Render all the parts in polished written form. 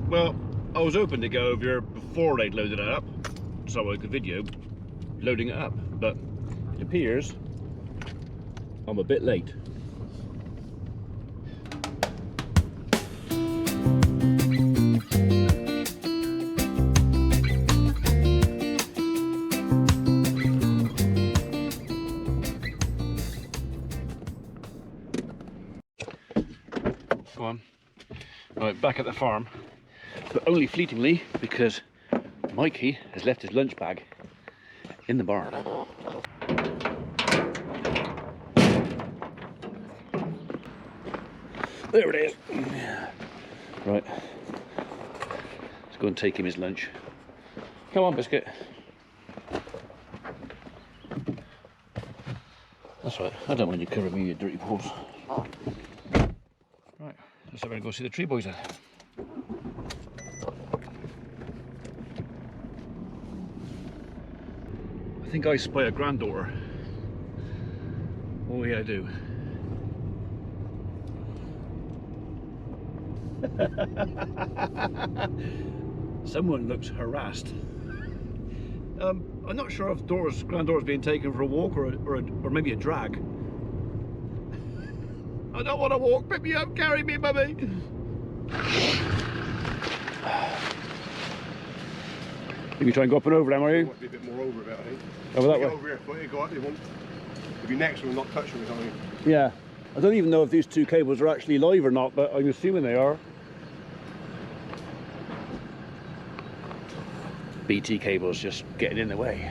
Well, I was hoping to go over here before they'd loaded it up, so I could video loading it up, but it appears I'm a bit late. Go on. Right, back at the farm, but only fleetingly because Mikey has left his lunch bag in the barn. There it is. Right, let's go and take him his lunch. Come on, Biscuit. That's right, I don't want you covering me, you dirty paws. Right, let's have a go see the tree boys then. I think I spy a granddaughter. Oh yeah, I do. Someone looks harassed. I'm not sure if granddaughter's being taken for a walk or maybe a drag. I don't want to walk. Pick me up, carry me, mummy. You try and go up and over them, are you? Might be a bit more over about, I think. Over that way? Over here, but you go up, they won't. If your next one not touch them or something. Yeah. I don't even know if these two cables are actually live or not, but I'm assuming they are. BT cables just getting in the way.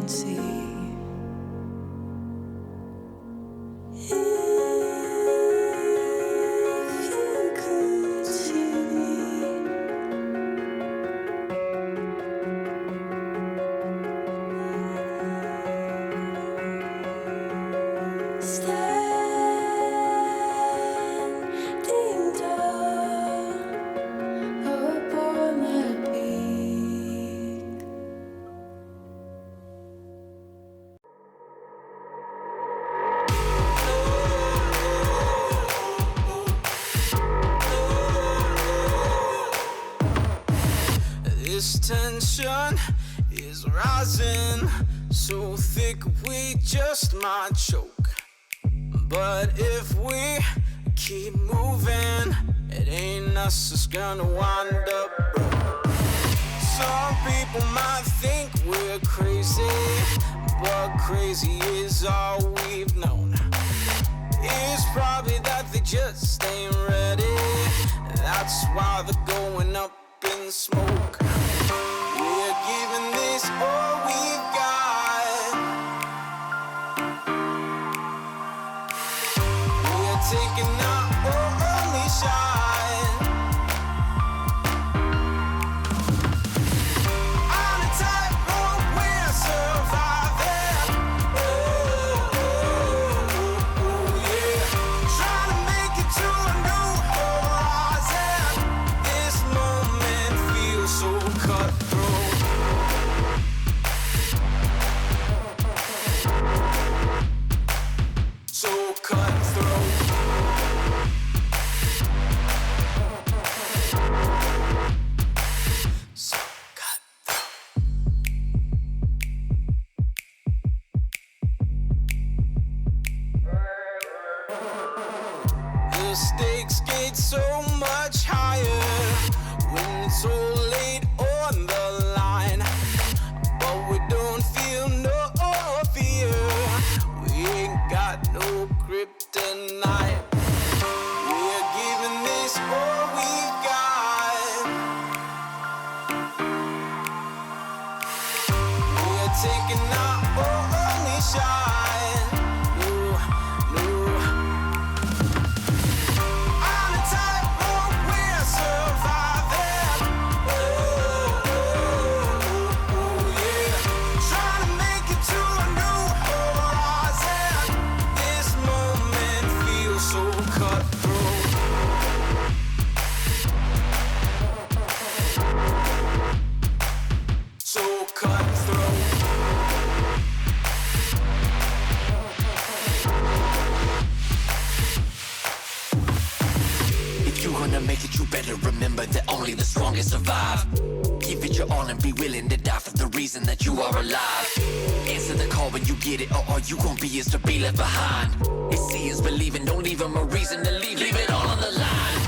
could see. If you could see. Standing tall upon my peak. This tension is rising so thick we just might choke. But if we keep moving, it ain't us that's gonna wind up broke. Some people might think we're crazy, but crazy is all we've known. It's probably that they just ain't ready. That's why they're going up in smoke. We're giving this all we've got. We're taking our only shot. On a tightrope, we're surviving. Yeah. Trying to make it to a new horizon. This moment feels so cutthroat. So cutthroat. So cutthroat. The stakes get so much higher when it's all laid on the line. But we don't feel no fear. We ain't got no kryptonite. We're giving this all we've got. We're taking our only shot. No, no. On a tightrope, we're surviving. Yeah. Trying to make it to a new horizon. This moment feels so cutthroat. So cutthroat. If you're gonna make it, you better remember that only the strongest survive. Give it your all and be willing to die for the reason that you are alive. Answer the call when you get it, or all you gon' be is to be left behind. It's seeing is believing, don't leave them a reason to leave. Leave it all on the line.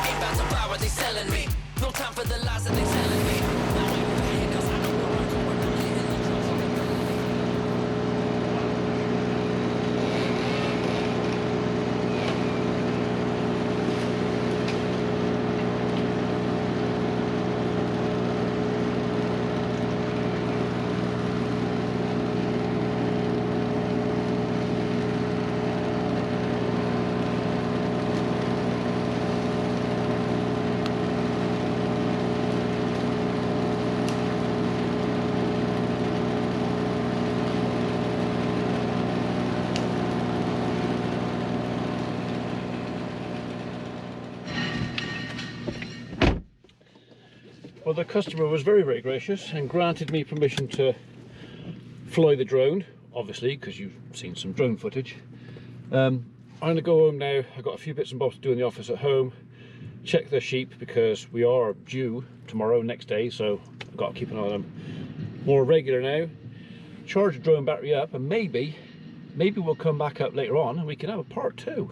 Ain't about to buy what they selling me. No time for the lies that they selling me. Now I'm paying 'cause I know where I'm going. I'm hitting the drugs on the Well, the customer was very, very gracious and granted me permission to fly the drone, obviously, because you've seen some drone footage. I'm going to go home now. I've got a few bits and bobs to do in the office at home. Check the sheep because we are due tomorrow, next day, so I've got to keep an eye on them more regular now. Charge the drone battery up, and maybe we'll come back up later on and we can have a part 2.